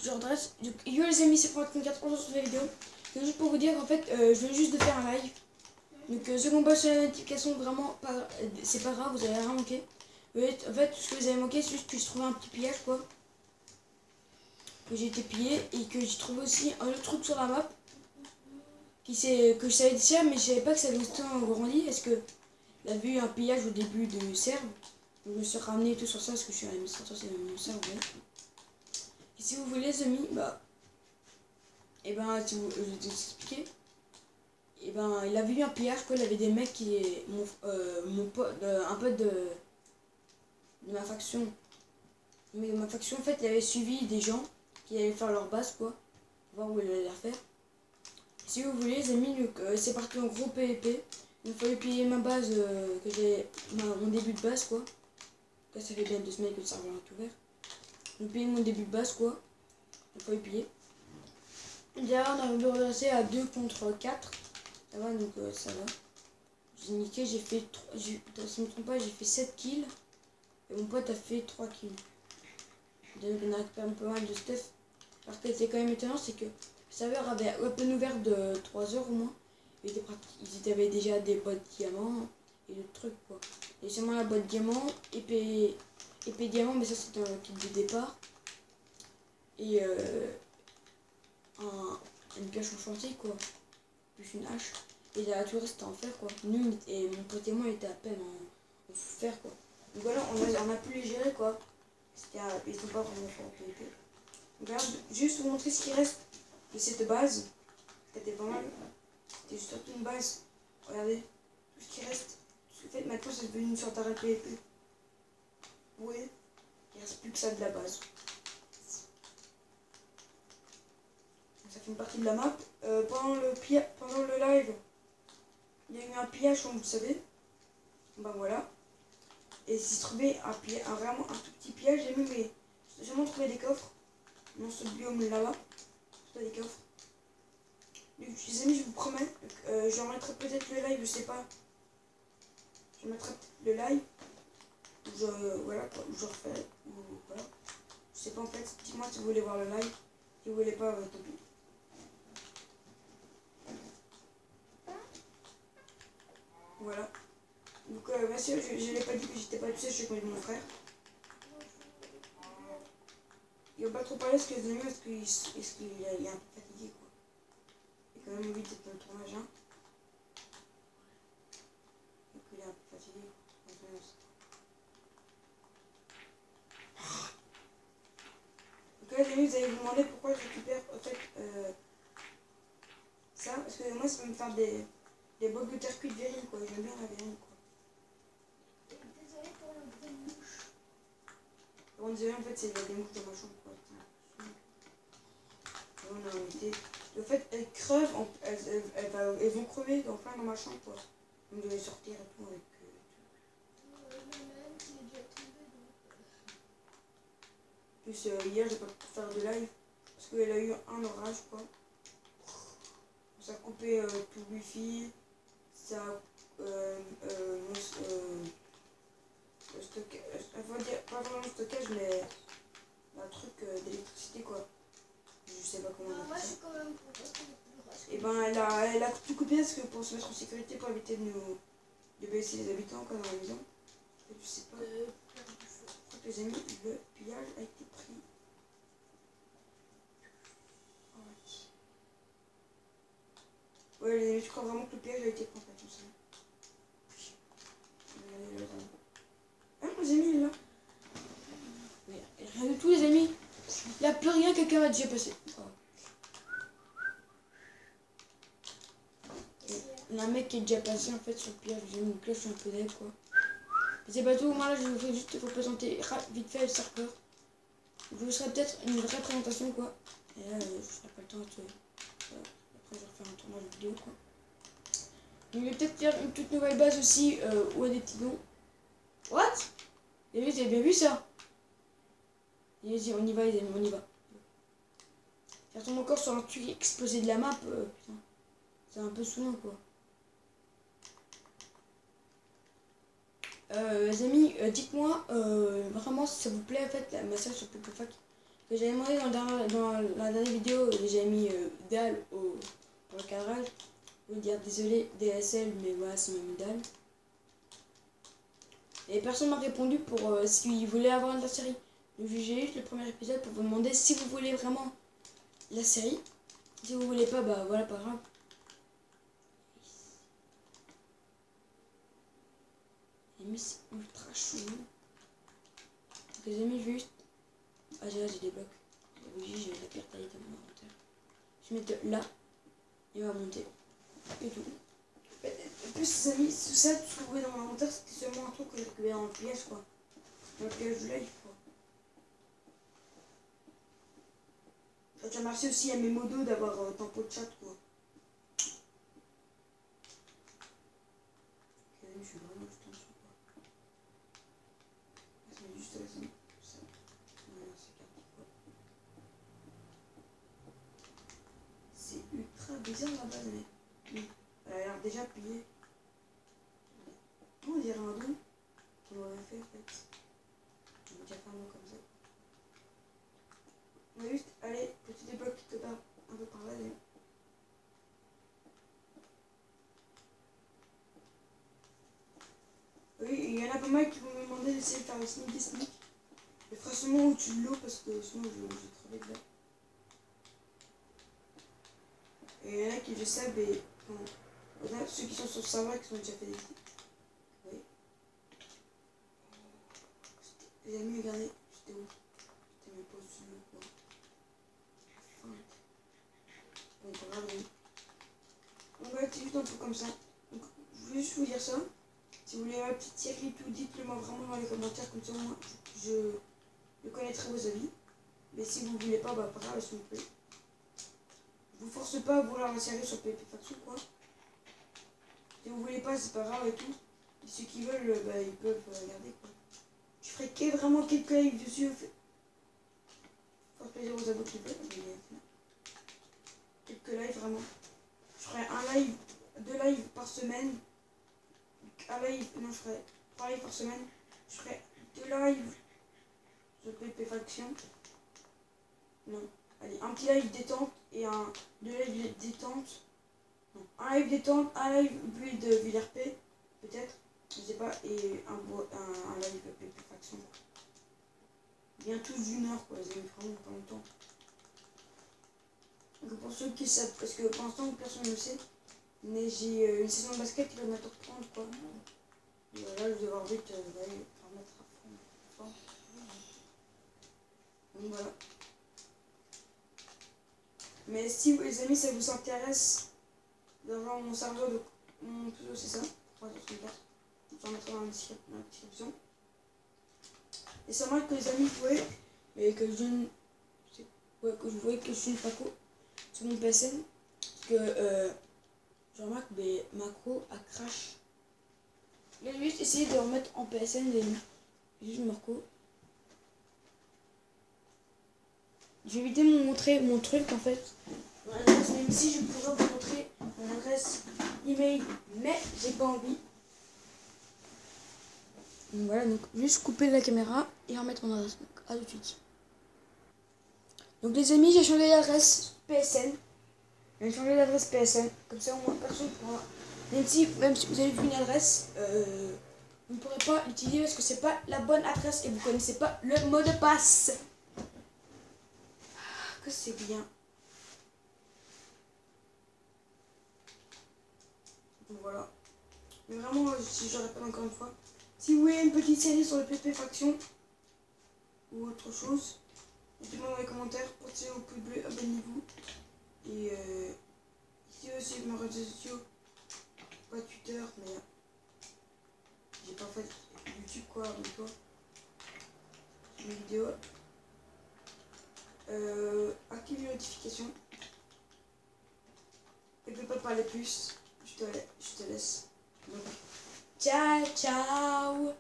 je redresse. Yo les amis, c'est Franck34 on se retrouve sur la vidéo. C'est juste pour vous dire en fait, je viens juste de faire un live. Donc ceux qui ont pas sur la notification, vraiment pas, c'est pas grave, vous avez rien manqué. En fait, ce que vous avez manqué, c'est juste que je trouvais un petit pillage quoi. Que j'ai été pillé et que j'ai trouvé aussi un autre truc sur la map. Que je savais déjà, mais je savais pas que ça avait autant grandi. Est-ce que il avait eu un pillage au début de serve. Je me suis ramené tout sur ça parce que je suis un administrateur, c'est mon serve. Et si vous voulez les amis, bah, et ben, si vous, je vais t'expliquer. Et ben, il avait eu un pillage quoi, il avait des mecs qui, mon pote, un pote de ma faction. Mais ma faction en fait, il avait suivi des gens qui allaient faire leur base quoi, voir où il allait la faire. Et si vous voulez les amis, c'est parti en gros PVP. Il fallait payer ma base, que j'ai mon début de base quoi. Là, ça fait bien 2 semaines que le serveur est ouvert. Je paye mon début de base quoi. Il fallait payer. Derrière on avait redressé à 2 contre 4. Ça va donc ça va. J'ai niqué, j'ai fait 3. Si je ne me trompe pas, j'ai fait 7 kills. Et mon pote a fait 3 kills. Donc on a récupéré un peu mal de stuff. Alors que c'était quand même étonnant, c'est que le serveur avait à peine ouvert de 3 heures au moins. Ils avaient déjà des boîtes diamants et d'autres trucs quoi. Et seulement la boîte diamant, épée diamant, mais ça c'était un kit de départ. Et une pioche enchantée quoi. Plus une hache. Et là tout le reste c'était en fer quoi. Nous et mon pote et moi était à peine en fer quoi. Donc voilà, on a pu les gérer quoi. Ils sont pas vraiment forts en PvP. Donc là, juste vous montrer ce qui reste de cette base. C'était pas mal. C'était surtout une base. Regardez, tout ce qui reste. En fait, maintenant, c'est devenu une sorte d'arrêt PvP. Oui, il reste plus que ça de la base. Ça fait une partie de la map. Pendant le live, il y a eu un pillage, comme vous le savez. Ben voilà. Et si je trouvais vraiment un tout petit pillage, j'ai jamais trouvé des coffres dans ce biome là-bas. C'est pas des coffres. Les amis, je vous promets, je remettrai peut-être le live, je sais pas. Je mettrai le live. Voilà quoi, je refais. Voilà. Je sais pas en fait, dites-moi si vous voulez voir le live. Si vous voulez pas, tant pis. Voilà. Donc merci, je l'ai pas dit que j'étais pas tout seul, je suis avec mon frère. Il va pas trop parler ce que les amis parce qu'il est un peu fatigué quoi. Il est quand même 8 d'être dans le tournage hein. Donc il est un peu fatigué. Donc là les amis, vous allez vous demander pourquoi je récupère en fait ça. Parce que moi ça va me faire des blocs de terre cuite viril quoi. J'aime bien la viril quoi. Désolée pour le bruit de mouche. On dirait en fait c'est des mouches dans ma chambre quoi. On a invité. En fait elles crevent, elles vont crever enfin dans ma chambre quoi. Donc je vais sortir et tout avec Même s'il est déjà tombé donc. plus hier j'ai pas pu faire de live parce qu'elle a eu un orage quoi. Ça a coupé tout le wifi, ça a le stockage, pas vraiment le stockage mais un truc d'électricité quoi. Je sais pas comment on Moi appelle je ça. suis quand même pour parce que Et ben elle a tout coupé parce que pour se mettre en sécurité pour éviter de baisser les habitants quoi, dans la maison. Et je sais pas. faire du feu. Je crois que les amis, le pillage a été pris. Ouais, les amis, je crois vraiment que le pillage a été pris en fait, tout ça. Ah, les amis, il est là. Mais rien du tout, les amis. Il n'y a plus rien, quelqu'un a déjà passé. Oh. Il y a un mec qui est déjà passé en fait sur le pillage. J'ai mis une cloche un peu d'aide quoi. C'est pas tout, moi là je vous fais juste vous présenter vite fait le serveur. Je vous ferai peut-être une vraie présentation quoi. Et là je ferai pas le temps de. Après je vais refaire un tournage vidéo quoi. Donc je vais peut-être faire une toute nouvelle base aussi où il y a des petits dons. What? Et vous avez bien vu ça? Et vas-y on y va les amis, on y va. Faire tomber encore sur un truc explosé de la map, putain. C'est un peu saoulant quoi. Les amis, dites-moi vraiment si ça vous plaît en fait la massage sur PokéFac. que j'avais demandé dans la dernière vidéo, j'ai mis dalle pour le cadrage. Je veux dire désolé DSL, mais voilà, c'est même dalle. Et personne m'a répondu pour s'il voulait avoir de la série. Donc j'ai juste le premier épisode pour vous demander si vous voulez vraiment la série. Si vous voulez pas, bah voilà, pas grave. Mais c'est ultra chaud. Donc les amis, juste... Ah déjà j'ai des blocs. J'ai la pire taille de mon inventaire. Je vais mettre là. Il va monter. Et tout. En plus les amis, tout ça trouvé dans mon inventaire, c'était seulement un truc que j'ai récupéré dans le piège quoi. Dans le piège de live quoi. Je tiens à remercier aussi à mes modos d'avoir tempo de chat quoi. Ok, je suis vraiment juste en dessous quoi. C'est juste là, ça. Voilà, c'est carré quoi. C'est ultra bizarre la base mais. Elle a l'air déjà pliée. On dirait un don qu'on aurait fait en fait. On va déjà faire un don comme ça. On va juste aller petit débloc quelque part un peu par là. Oui, il y en a pas mal qui vont me demander d'essayer de faire le sneaky sneak. Je ferai seulement au-dessus de l'eau parce que sinon je vais crever de là. Et il y en a qui je sais, mais bon, ceux qui sont sur le serveur qui sont déjà fait des sites. Oui. Les amis, regardez, j'étais où? J'étais même pas au-dessus de l'eau quoi. Enfin. Bon, pas grave, oui. On va être juste un peu comme ça. Donc, je voulais juste vous dire ça. Si vous voulez ma petite série, tout, dites-le moi vraiment dans les commentaires, comme ça moi je connaîtrai vos avis. Mais si vous voulez pas, bah pas grave, s'il vous plaît. Je vous force pas à vouloir la série sur PvP Faction quoi. Si vous voulez pas, c'est pas grave et tout. Et ceux qui veulent, bah ils peuvent regarder quoi. Je ferai vraiment quelques lives dessus. Faire plaisir aux abos qui veulent. Quelques lives vraiment. Je ferai un live, 2 lives par semaine. Un live, non, je ferai 3 lives par semaine. Je ferai 2 lives sur PvP Faction. Non, allez, un petit live détente et un 2 lives détente. Non, un live détente, un live build de VLRP, peut-être, je sais pas, et un live PvP Faction. Bientôt d'une heure, quoi, ça fait vraiment pas longtemps. Donc pour ceux qui savent, parce que pour l'instant personne ne le sait, mais j'ai une saison de basket qui va bientôt reprendre quoi. Et là je vais devoir vite remettre à fond. Donc voilà. Mais si les amis ça vous intéresse d'avoir mon serveur de mon pseudo c'est ça, 364, je vous en mettrai dans la description. Et c'est vrai que les amis vous voyez, et que je ne que je voyais que je suis le Paco sur mon PSN. Parce que je remarque que mes macros a crash. Je vais juste essayer de remettre en PSN les juste Marco. Je vais éviter de vous montrer mon truc en fait. Mon adresse, même si je pourrais vous montrer mon adresse email, mais j'ai pas envie. Donc voilà, donc juste couper la caméra et remettre mon adresse. Donc à tout de suite. Donc les amis, j'ai changé d'adresse PSN. J'ai changé d'adresse PSN, comme ça au moins personne pourra. Même si vous avez vu une adresse, vous ne pourrez pas l'utiliser parce que c'est pas la bonne adresse et vous connaissez pas le mot de passe. Que c'est bien. Donc voilà. Mais vraiment, si je répète encore une fois, si vous voulez une petite série sur le PvP Faction ou autre chose, dites-moi dans les commentaires, partagez au pouce bleu, abonnez-vous. Et ici aussi mes réseaux sociaux, pas Twitter, mais j'ai pas fait YouTube quoi avec toi. Mes vidéos. Active les notifications. Et je peux pas parler plus. Je te laisse. Donc, ciao ciao.